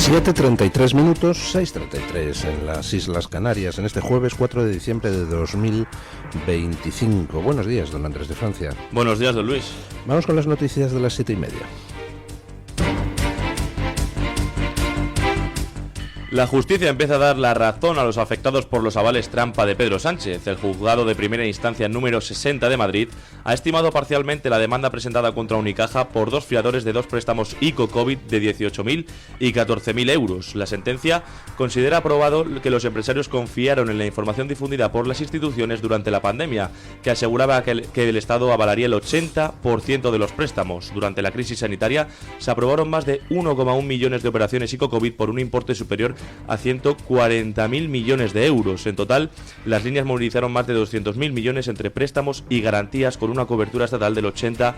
7:33 minutos, 6:33 en las Islas Canarias, en este jueves 4 de diciembre de 2025. Buenos días, don Andrés de Francia. Buenos días, don Luis. Vamos con las noticias de las 7:30. La justicia empieza a dar la razón a los afectados por los avales trampa de Pedro Sánchez. El juzgado de primera instancia número 60 de Madrid ha estimado parcialmente la demanda presentada contra Unicaja por dos fiadores de dos préstamos ICO-COVID de 18.000 y 14.000 euros. La sentencia considera aprobado que los empresarios confiaron en la información difundida por las instituciones durante la pandemia, que aseguraba que el Estado avalaría el 80% de los préstamos. Durante la crisis sanitaria se aprobaron más de 1,1 millones de operaciones ICO-COVID por un importe superior a 140.000 millones de euros. En total, las líneas movilizaron más de 200.000 millones entre préstamos y garantías con una cobertura estatal del 80%.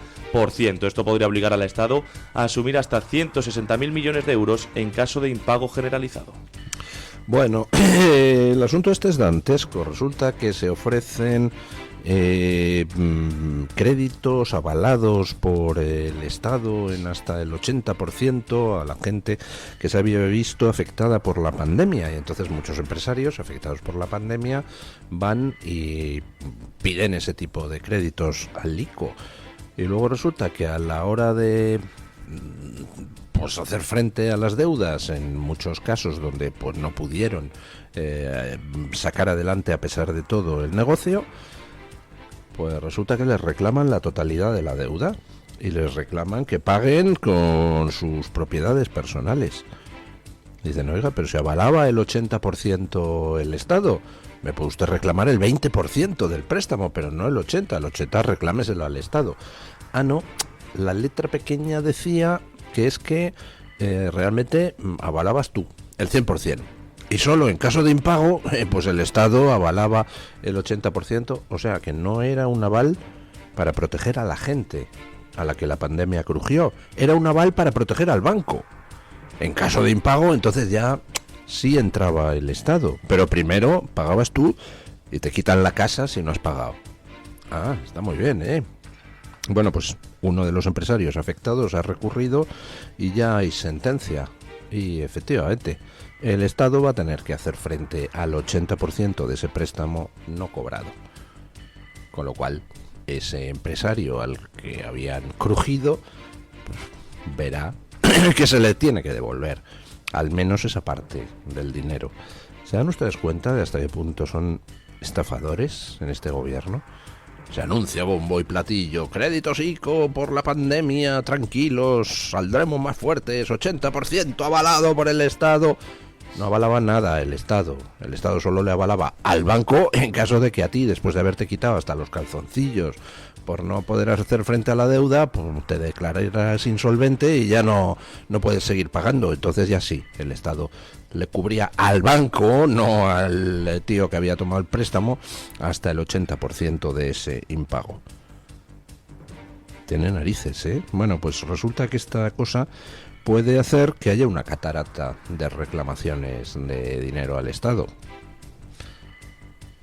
Esto podría obligar al Estado a asumir hasta 160.000 millones de euros en caso de impago generalizado. Bueno, el asunto este es dantesco. Resulta que se ofrecen créditos avalados por el Estado en hasta el 80% a la gente que se había visto afectada por la pandemia, y entonces muchos empresarios afectados por la pandemia van y piden ese tipo de créditos al ICO, y luego resulta que a la hora de hacer frente a las deudas, en muchos casos donde no pudieron sacar adelante a pesar de todo el negocio, pues resulta que les reclaman la totalidad de la deuda y les reclaman que paguen con sus propiedades personales. Dicen, oiga, pero se avalaba el 80% el Estado. Me puede usted reclamar el 20% del préstamo, pero no el 80%. El 80% reclámeselo al Estado. Ah, no, la letra pequeña decía que es que realmente avalabas tú el 100%. Y solo en caso de impago, pues el Estado avalaba el 80%, o sea que no era un aval para proteger a la gente a la que la pandemia crujió, era un aval para proteger al banco. En caso de impago, entonces ya sí entraba el Estado, pero primero pagabas tú y te quitan la casa si no has pagado. Ah, está muy bien, ¿eh? Bueno, pues uno de los empresarios afectados ha recurrido y ya hay sentencia. Y efectivamente, el Estado va a tener que hacer frente al 80% de ese préstamo no cobrado. Con lo cual, ese empresario al que habían crujido, pues, verá que se le tiene que devolver al menos esa parte del dinero. ¿Se dan ustedes cuenta de hasta qué punto son estafadores en este gobierno? Se anuncia bombo y platillo, créditos ICO por la pandemia, tranquilos, saldremos más fuertes, 80% avalado por el Estado. No avalaba nada el Estado solo le avalaba al banco en caso de que a ti, después de haberte quitado hasta los calzoncillos por no poder hacer frente a la deuda, pues te declararas insolvente y ya no puedes seguir pagando. Entonces ya sí, el Estado le cubría al banco, no al tío que había tomado el préstamo, hasta el 80% de ese impago. Tiene narices, ¿eh? Bueno, pues resulta que esta cosa puede hacer que haya una catarata de reclamaciones de dinero al Estado,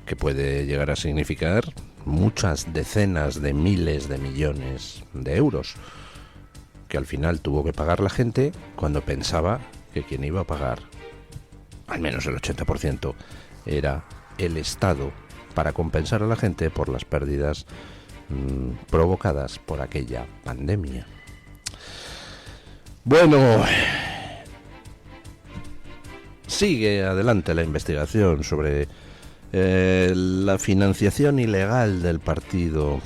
que puede llegar a significar muchas decenas de miles de millones de euros, que al final tuvo que pagar la gente cuando pensaba que quien iba a pagar al menos el 80% era el Estado, para compensar a la gente por las pérdidas provocadas por aquella pandemia. Bueno, sigue adelante la investigación sobre la financiación ilegal del Partido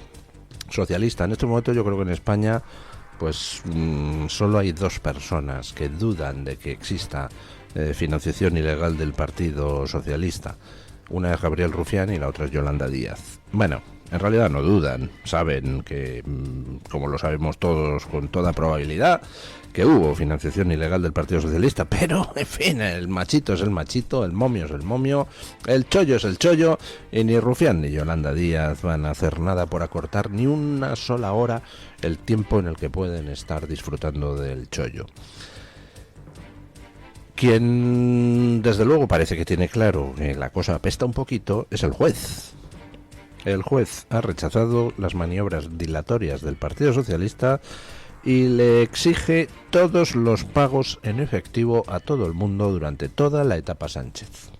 Socialista. En este momento yo creo que en España pues solo hay dos personas que dudan de que exista financiación ilegal del Partido Socialista. Una es Gabriel Rufián y la otra es Yolanda Díaz. Bueno, en realidad no dudan, saben que, como lo sabemos todos con toda probabilidad, que hubo financiación ilegal del Partido Socialista, pero, en fin, el machito es el machito, el momio es el momio, el chollo es el chollo, y ni Rufián ni Yolanda Díaz van a hacer nada por acortar ni una sola hora el tiempo en el que pueden estar disfrutando del chollo. Quien, desde luego, parece que tiene claro que la cosa apesta un poquito es el juez. El juez ha rechazado las maniobras dilatorias del Partido Socialista y le exige todos los pagos en efectivo a todo el mundo durante toda la etapa Sánchez.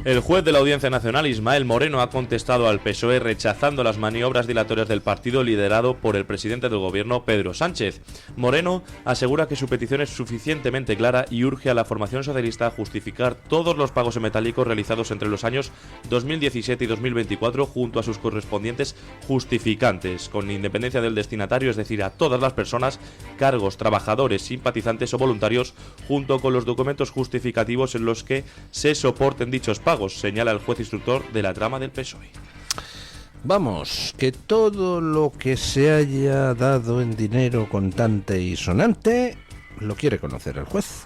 El juez de la Audiencia Nacional, Ismael Moreno, ha contestado al PSOE rechazando las maniobras dilatorias del partido liderado por el presidente del gobierno, Pedro Sánchez. Moreno asegura que su petición es suficientemente clara y urge a la formación socialista a justificar todos los pagos en metálico realizados entre los años 2017 y 2024 junto a sus correspondientes justificantes, con independencia del destinatario, es decir, a todas las personas, cargos, trabajadores, simpatizantes o voluntarios, junto con los documentos justificativos en los que se soporten dichos pagos, señala el juez instructor de la trama del PSOE. Vamos, que todo lo que se haya dado en dinero contante y sonante lo quiere conocer el juez.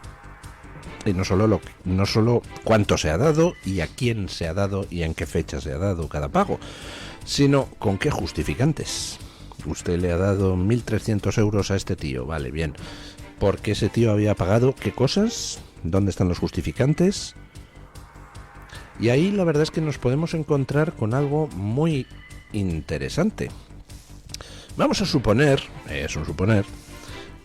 Y no solo cuánto se ha dado y a quién se ha dado y en qué fecha se ha dado cada pago, sino con qué justificantes. Usted le ha dado 1.300 euros a este tío, vale, bien. ¿Por qué ese tío había pagado qué cosas? ¿Dónde están los justificantes? Y ahí la verdad es que nos podemos encontrar con algo muy interesante. Vamos a suponer, es un suponer,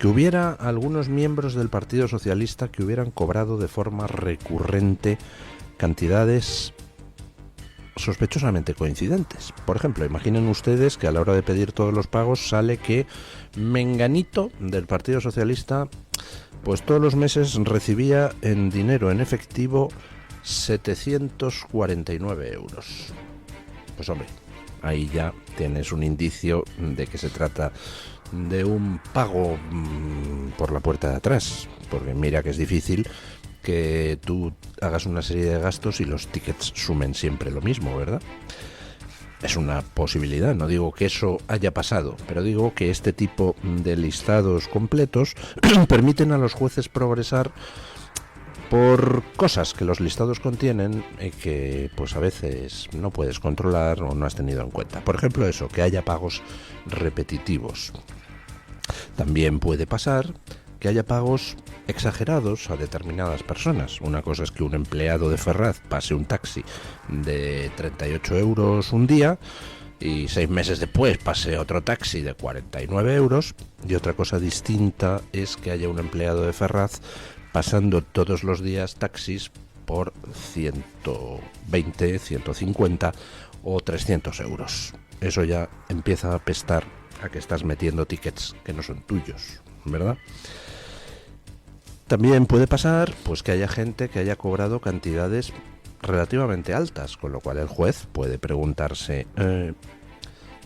que hubiera algunos miembros del Partido Socialista que hubieran cobrado de forma recurrente cantidades sospechosamente coincidentes. Por ejemplo, imaginen ustedes que a la hora de pedir todos los pagos sale que Menganito del Partido Socialista pues todos los meses recibía en dinero en efectivo 749 euros. Pues hombre, ahí ya tienes un indicio de que se trata de un pago por la puerta de atrás, porque mira que es difícil que tú hagas una serie de gastos y los tickets sumen siempre lo mismo, ¿verdad? Es una posibilidad, no digo que eso haya pasado, pero digo que este tipo de listados completos permiten a los jueces progresar por cosas que los listados contienen y que pues a veces no puedes controlar o no has tenido en cuenta. Por ejemplo eso, que haya pagos repetitivos. También puede pasar que haya pagos exagerados a determinadas personas. Una cosa es que un empleado de Ferraz pase un taxi de 38 euros un día y 6 meses después pase otro taxi de 49 euros. Y otra cosa distinta es que haya un empleado de Ferraz pasando todos los días taxis por 120, 150 o 300 euros. Eso ya empieza a apestar a que estás metiendo tickets que no son tuyos, ¿verdad? También puede pasar pues que haya gente que haya cobrado cantidades relativamente altas, con lo cual el juez puede preguntarse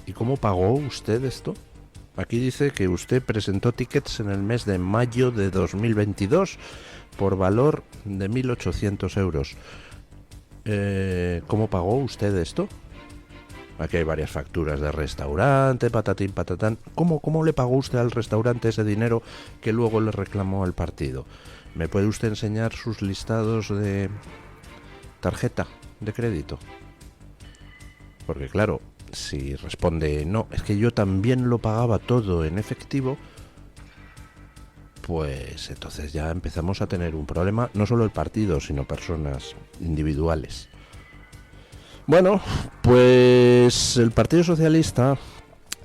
¿y cómo pagó usted esto? Aquí dice que usted presentó tickets en el mes de mayo de 2022 por valor de 1.800 euros. ¿Cómo pagó usted esto? Aquí hay varias facturas de restaurante, patatín, patatán. ¿Cómo le pagó usted al restaurante ese dinero que luego le reclamó al partido? ¿Me puede usted enseñar sus listados de tarjeta de crédito? Porque claro, si responde no, es que yo también lo pagaba todo en efectivo, pues entonces ya empezamos a tener un problema, no solo el partido, sino personas individuales. Bueno, pues el Partido Socialista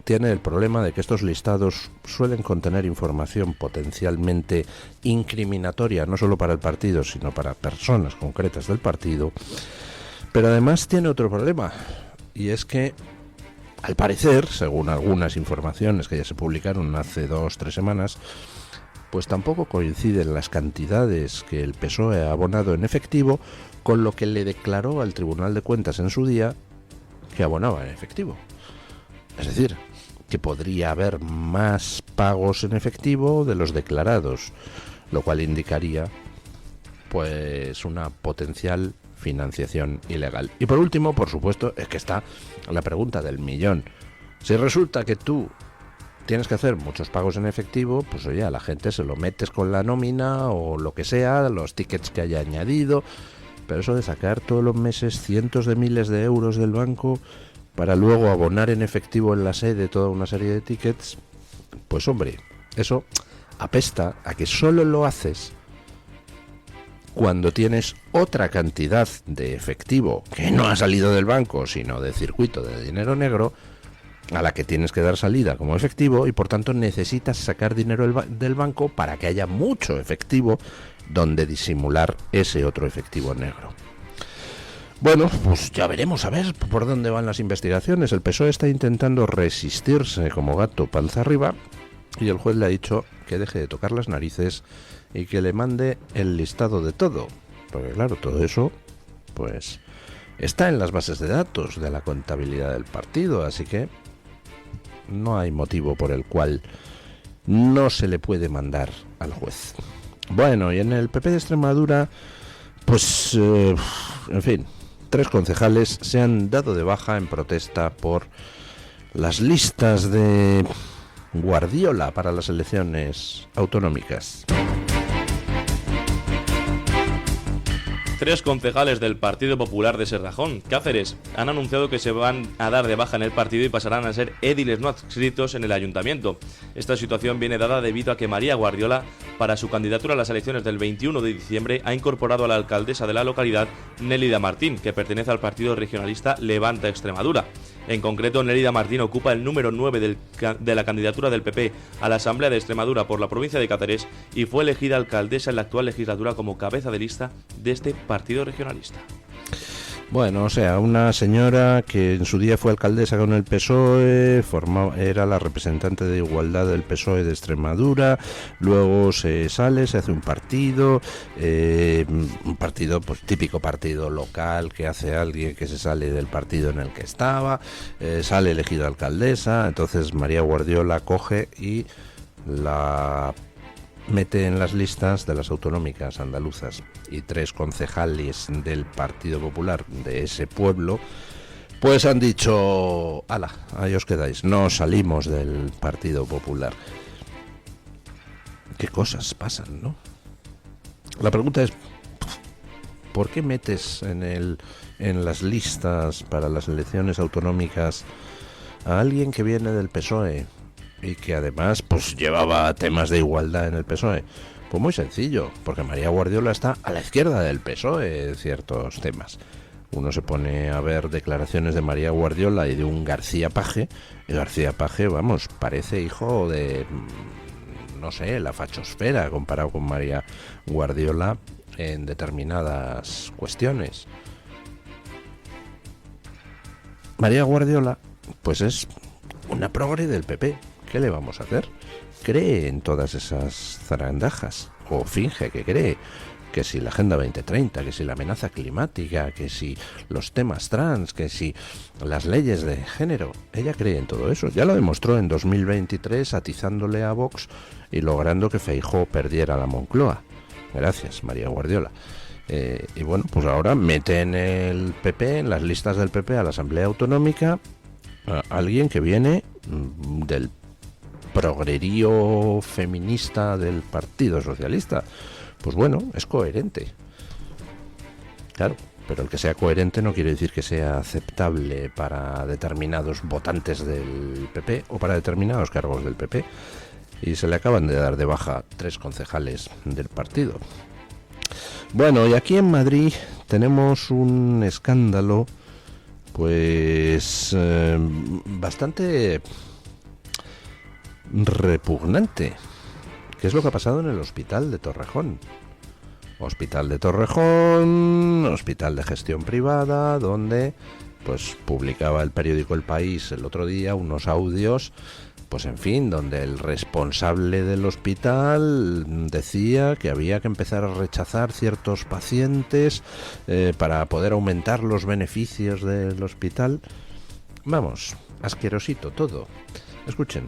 tiene el problema de que estos listados suelen contener información potencialmente incriminatoria, no solo para el partido, sino para personas concretas del partido. Pero además tiene otro problema, y es que al parecer, según algunas informaciones que ya se publicaron hace 2-3 semanas, pues tampoco coinciden las cantidades que el PSOE ha abonado en efectivo con lo que le declaró al Tribunal de Cuentas en su día que abonaba en efectivo. Es decir, que podría haber más pagos en efectivo de los declarados, lo cual indicaría pues una potencial financiación ilegal. Y por último, por supuesto, es que está la pregunta del millón. Si resulta que tú tienes que hacer muchos pagos en efectivo, pues oye, a la gente se lo metes con la nómina o lo que sea, los tickets que haya añadido, pero eso de sacar todos los meses cientos de miles de euros del banco para luego abonar en efectivo en la sede toda una serie de tickets, pues hombre, eso apesta a que solo lo haces cuando tienes otra cantidad de efectivo que no ha salido del banco, sino de circuito de dinero negro, a la que tienes que dar salida como efectivo y por tanto necesitas sacar dinero del banco para que haya mucho efectivo donde disimular ese otro efectivo negro. Bueno, pues ya veremos a ver por dónde van las investigaciones. El PSOE está intentando resistirse como gato panza arriba y el juez le ha dicho que deje de tocar las narices y que le mande el listado de todo. Porque claro, todo eso pues está en las bases de datos de la contabilidad del partido, así que no hay motivo por el cual no se le puede mandar al juez. Bueno, y en el PP de Extremadura, pues, en fin, 3 concejales se han dado de baja en protesta por las listas de Guardiola para las elecciones autonómicas. 3 concejales del Partido Popular de Serrajón, Cáceres, han anunciado que se van a dar de baja en el partido y pasarán a ser édiles no adscritos en el ayuntamiento. Esta situación viene dada debido a que María Guardiola, para su candidatura a las elecciones del 21 de diciembre, ha incorporado a la alcaldesa de la localidad, Nélida Martín, que pertenece al partido regionalista Levanta Extremadura. En concreto, Nélida Martín ocupa el número 9 de la candidatura del PP a la Asamblea de Extremadura por la provincia de Cáceres y fue elegida alcaldesa en la actual legislatura como cabeza de lista de este partido regionalista. Bueno, o sea, una señora que en su día fue alcaldesa con el PSOE, era la representante de igualdad del PSOE de Extremadura, luego se sale, se hace un partido pues típico partido local que hace alguien que se sale del partido en el que estaba, sale elegida alcaldesa, entonces María Guardiola coge y la mete en las listas de las autonómicas andaluzas y 3 concejales del Partido Popular de ese pueblo pues han dicho, ala, ahí os quedáis, no salimos del Partido Popular. Qué cosas pasan, ¿no? La pregunta es, ¿por qué metes en las listas para las elecciones autonómicas a alguien que viene del PSOE y que además pues llevaba temas de igualdad en el PSOE? Pues muy sencillo, porque María Guardiola está a la izquierda del PSOE en ciertos temas. Uno se pone a ver declaraciones de María Guardiola y de un García Paje, y García Paje, vamos, parece hijo de, no sé, la fachosfera comparado con María Guardiola en determinadas cuestiones. María Guardiola, pues es una progre del PP. ¿Qué le vamos a hacer? Cree en todas esas zarandajas, o finge que cree, que si la Agenda 2030, que si la amenaza climática, que si los temas trans, que si las leyes de género. Ella cree en todo eso. Ya lo demostró en 2023 atizándole a Vox y logrando que Feijóo perdiera la Moncloa. Gracias, María Guardiola. Y bueno, pues ahora mete en el PP, en las listas del PP a la Asamblea Autonómica, a alguien que viene del progrerío feminista del Partido Socialista. Pues bueno, es coherente. Claro, pero el que sea coherente no quiere decir que sea aceptable para determinados votantes del PP o para determinados cargos del PP. Y se le acaban de dar de baja 3 concejales del partido. Bueno, y aquí en Madrid tenemos un escándalo pues bastante repugnante. ¿Qué es lo que ha pasado en el hospital de Torrejón? Hospital de Torrejón, hospital de gestión privada, donde pues publicaba el periódico El País el otro día unos audios, pues en fin, donde el responsable del hospital decía que había que empezar a rechazar ciertos pacientes para poder aumentar los beneficios del hospital. Vamos, asquerosito todo. Escuchen.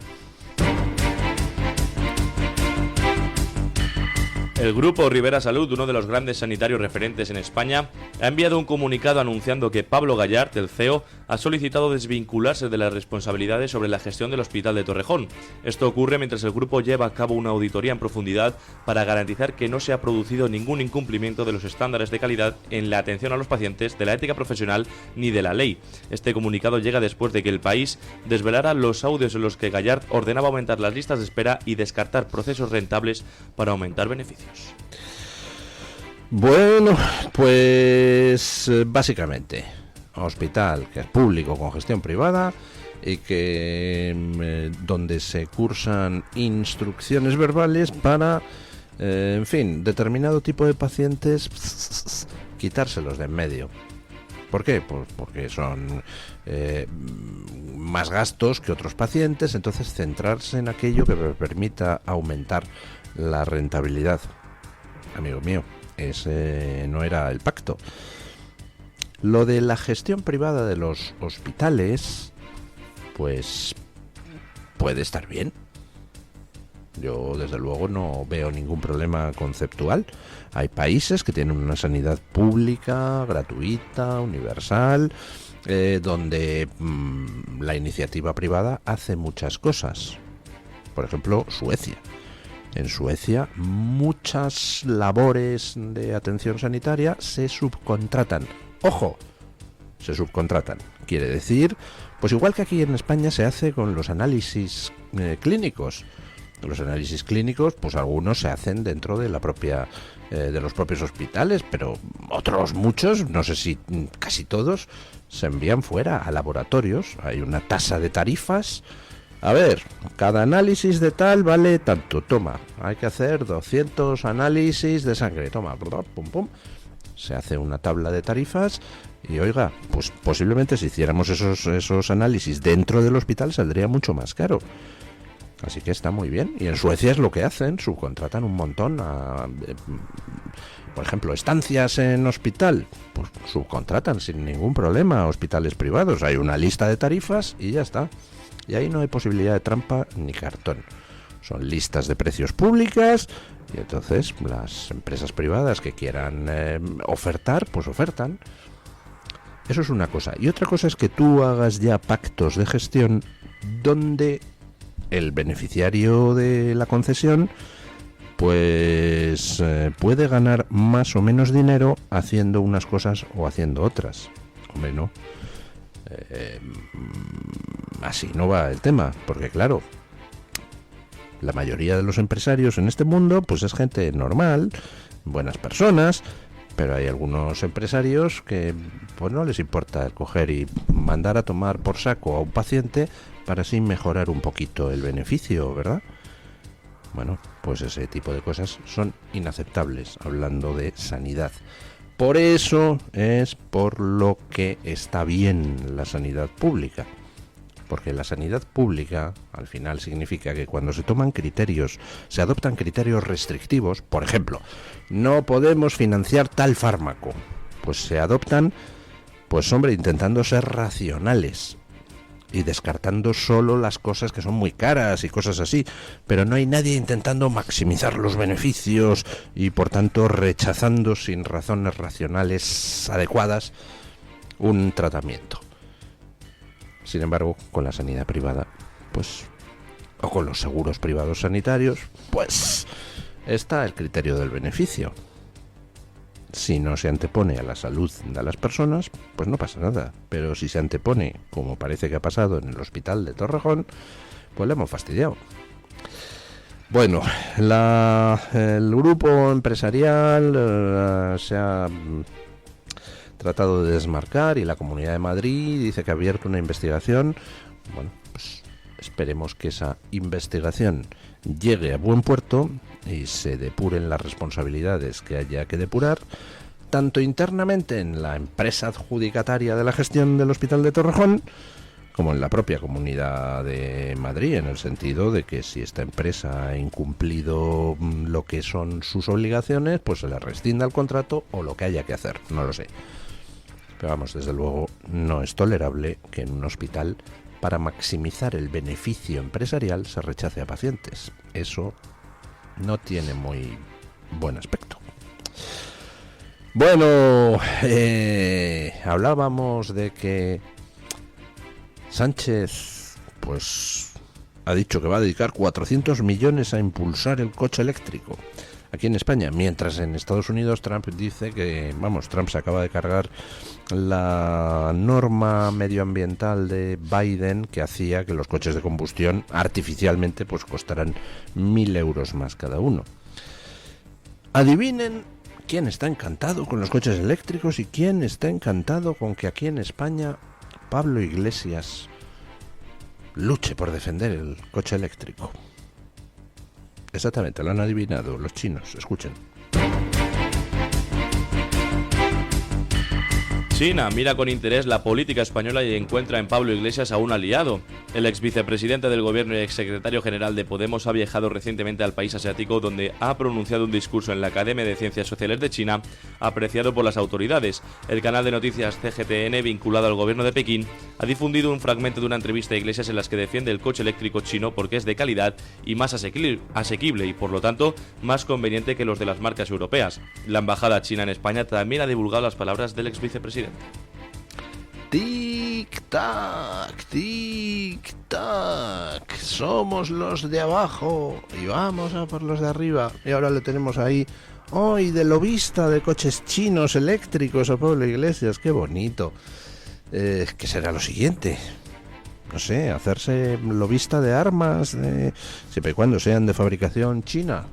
El Grupo Rivera Salud, uno de los grandes sanitarios referentes en España, ha enviado un comunicado anunciando que Pablo Gallart, el CEO, ha solicitado desvincularse de las responsabilidades sobre la gestión del Hospital de Torrejón. Esto ocurre mientras el grupo lleva a cabo una auditoría en profundidad para garantizar que no se ha producido ningún incumplimiento de los estándares de calidad en la atención a los pacientes, de la ética profesional ni de la ley. Este comunicado llega después de que El País desvelara los audios en los que Gallart ordenaba aumentar las listas de espera y descartar procesos rentables para aumentar beneficios. Bueno, pues básicamente, hospital que es público con gestión privada y que donde se cursan instrucciones verbales para, en fin, determinado tipo de pacientes, quitárselos de en medio. ¿Por qué? Pues porque son más gastos que otros pacientes, entonces centrarse en aquello que permita aumentar la rentabilidad. Amigo mío, ese no era el pacto. Lo de la gestión privada de los hospitales, pues puede estar bien. Yo desde luego no veo ningún problema conceptual. Hay países que tienen una sanidad pública, gratuita, universal, donde la iniciativa privada hace muchas cosas. Por ejemplo, Suecia. En Suecia muchas labores de atención sanitaria se subcontratan. ¡Ojo! Se subcontratan. Quiere decir, pues igual que aquí en España se hace con los análisis clínicos. Los análisis clínicos, pues algunos se hacen dentro de la propia de los propios hospitales, pero otros muchos, no sé si casi todos, se envían fuera a laboratorios. Hay una tasa de tarifas. A ver, cada análisis de tal vale tanto. Toma, hay que hacer 200 análisis de sangre. Toma, pum, pum. Se hace una tabla de tarifas y, oiga, pues posiblemente si hiciéramos esos análisis dentro del hospital saldría mucho más caro. Así que está muy bien. Y en Suecia es lo que hacen, subcontratan un montón por ejemplo, estancias en hospital, pues subcontratan sin ningún problema a hospitales privados. Hay una lista de tarifas y ya está. Y ahí no hay posibilidad de trampa ni cartón. Son listas de precios públicas y entonces las empresas privadas que quieran ofertar, pues ofertan. Eso es una cosa. Y otra cosa es que tú hagas ya pactos de gestión donde el beneficiario de la concesión pues puede ganar más o menos dinero haciendo unas cosas o haciendo otras. Hombre, no. Así no va el tema, porque claro, la mayoría de los empresarios en este mundo pues es gente normal, buenas personas, pero hay algunos empresarios que pues no les importa coger y mandar a tomar por saco a un paciente para así mejorar un poquito el beneficio, ¿verdad? Bueno, pues ese tipo de cosas son inaceptables hablando de sanidad. Por eso es por lo que está bien la sanidad pública. Porque la sanidad pública al final significa que cuando se toman criterios, se adoptan criterios restrictivos, por ejemplo, no podemos financiar tal fármaco, pues se adoptan, pues hombre, intentando ser racionales y descartando solo las cosas que son muy caras y cosas así, pero no hay nadie intentando maximizar los beneficios y por tanto rechazando sin razones racionales adecuadas un tratamiento. Sin embargo, con la sanidad privada, pues, o con los seguros privados sanitarios, pues está el criterio del beneficio. Si no se antepone a la salud de las personas, pues no pasa nada. Pero si se antepone, como parece que ha pasado en el hospital de Torrejón, pues le hemos fastidiado. Bueno, el grupo empresarial se ha tratado de desmarcar y la Comunidad de Madrid dice que ha abierto una investigación. Bueno, pues esperemos que esa investigación llegue a buen puerto y se depuren las responsabilidades que haya que depurar, tanto internamente en la empresa adjudicataria de la gestión del Hospital de Torrejón, como en la propia Comunidad de Madrid, en el sentido de que si esta empresa ha incumplido lo que son sus obligaciones, pues se le rescinda el contrato o lo que haya que hacer, no lo sé. Pero vamos, desde luego no es tolerable que en un hospital, para maximizar el beneficio empresarial, se rechace a pacientes. Eso no tiene muy buen aspecto. Bueno, hablábamos de que Sánchez pues ha dicho que va a dedicar 400 millones a impulsar el coche eléctrico aquí en España, mientras en Estados Unidos Trump dice que, Trump se acaba de cargar la norma medioambiental de Biden que hacía que los coches de combustión artificialmente pues costaran 1.000 euros más cada uno. Adivinen quién está encantado con los coches eléctricos y quién está encantado con que aquí en España Pablo Iglesias luche por defender el coche eléctrico. Exactamente, lo han adivinado los chinos. Escuchen. China mira con interés la política española y encuentra en Pablo Iglesias a un aliado. El ex vicepresidente del gobierno y ex secretario general de Podemos ha viajado recientemente al país asiático, donde ha pronunciado un discurso en la Academia de Ciencias Sociales de China apreciado por las autoridades. El canal de noticias CGTN, vinculado al gobierno de Pekín, ha difundido un fragmento de una entrevista a Iglesias en las que defiende el coche eléctrico chino porque es de calidad y más asequible y, por lo tanto, más conveniente que los de las marcas europeas. La embajada china en España también ha divulgado las palabras del ex vicepresidente. Tic-tac, tic-tac, somos los de abajo y vamos a por los de arriba. Y ahora le tenemos ahí, hoy de lobista de coches chinos eléctricos a Pablo Iglesias, qué bonito. ¿Qué será lo siguiente? No sé, hacerse lobista de armas, siempre y cuando sean de fabricación china.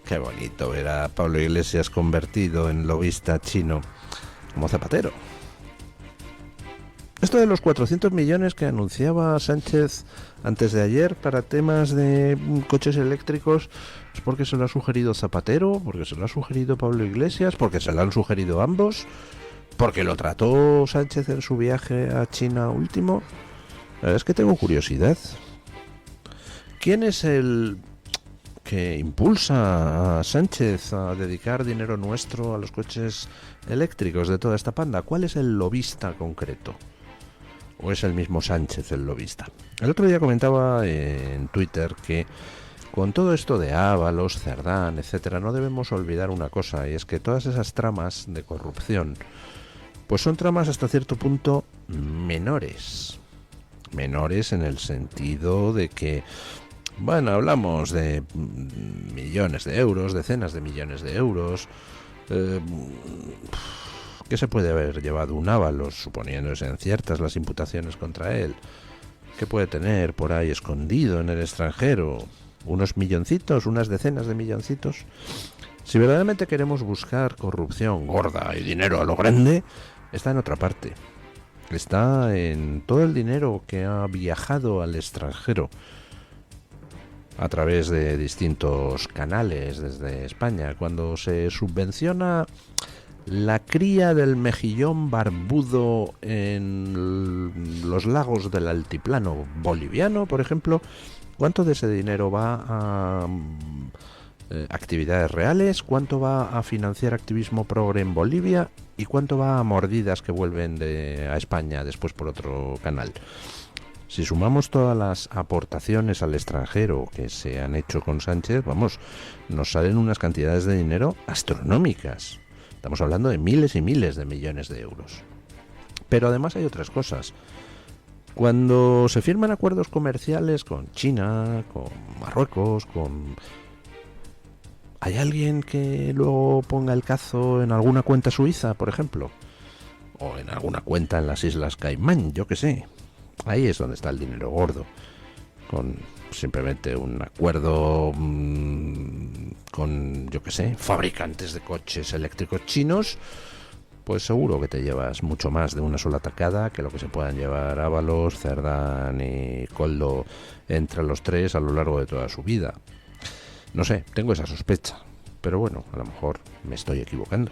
Qué bonito ver a Pablo Iglesias convertido en lobista chino, como Zapatero. Esto de los 400 millones que anunciaba Sánchez antes de ayer para temas de coches eléctricos, ¿es porque se lo ha sugerido Zapatero? ¿Porque se lo ha sugerido Pablo Iglesias? ¿Porque se lo han sugerido ambos? ¿Porque lo trató Sánchez en su viaje a China último? La verdad es que tengo curiosidad. ¿Quién es el que impulsa a Sánchez a dedicar dinero nuestro a los coches eléctricos de toda esta panda? ¿Cuál es el lobista concreto? ¿O es el mismo Sánchez el lobista? El otro día comentaba en Twitter que con todo esto de Ábalos, Cerdán, etcétera, no debemos olvidar una cosa, y es que todas esas tramas de corrupción pues son tramas hasta cierto punto menores. Menores en el sentido de que, bueno, hablamos de millones de euros, decenas de millones de euros. ¿Qué se puede haber llevado un Ábalos, suponiendo que sean ciertas las imputaciones contra él? ¿Qué puede tener por ahí escondido en el extranjero? ¿Unos milloncitos, unas decenas de milloncitos? Si verdaderamente queremos buscar corrupción gorda y dinero a lo grande, está en otra parte. Está en todo el dinero que ha viajado al extranjero a través de distintos canales desde España, cuando se subvenciona la cría del mejillón barbudo en los lagos del altiplano boliviano, por ejemplo. ¿Cuánto de ese dinero va a actividades reales? ¿Cuánto va a financiar activismo progre en Bolivia? ¿Y cuánto va a mordidas que vuelven a España después por otro canal? Si sumamos todas las aportaciones al extranjero que se han hecho con Sánchez, vamos, nos salen unas cantidades de dinero astronómicas. Estamos hablando de miles y miles de millones de euros. Pero además hay otras cosas. Cuando se firman acuerdos comerciales con China, con Marruecos, ¿hay alguien que luego ponga el cazo en alguna cuenta suiza, por ejemplo? O en alguna cuenta en las Islas Caimán, yo qué sé. Ahí es donde está el dinero gordo. Con simplemente un acuerdo con, yo qué sé, fabricantes de coches eléctricos chinos, pues seguro que te llevas mucho más de una sola tacada que lo que se puedan llevar Ábalos, Cerdán y Koldo entre los tres a lo largo de toda su vida. No sé, tengo esa sospecha, pero bueno, a lo mejor me estoy equivocando.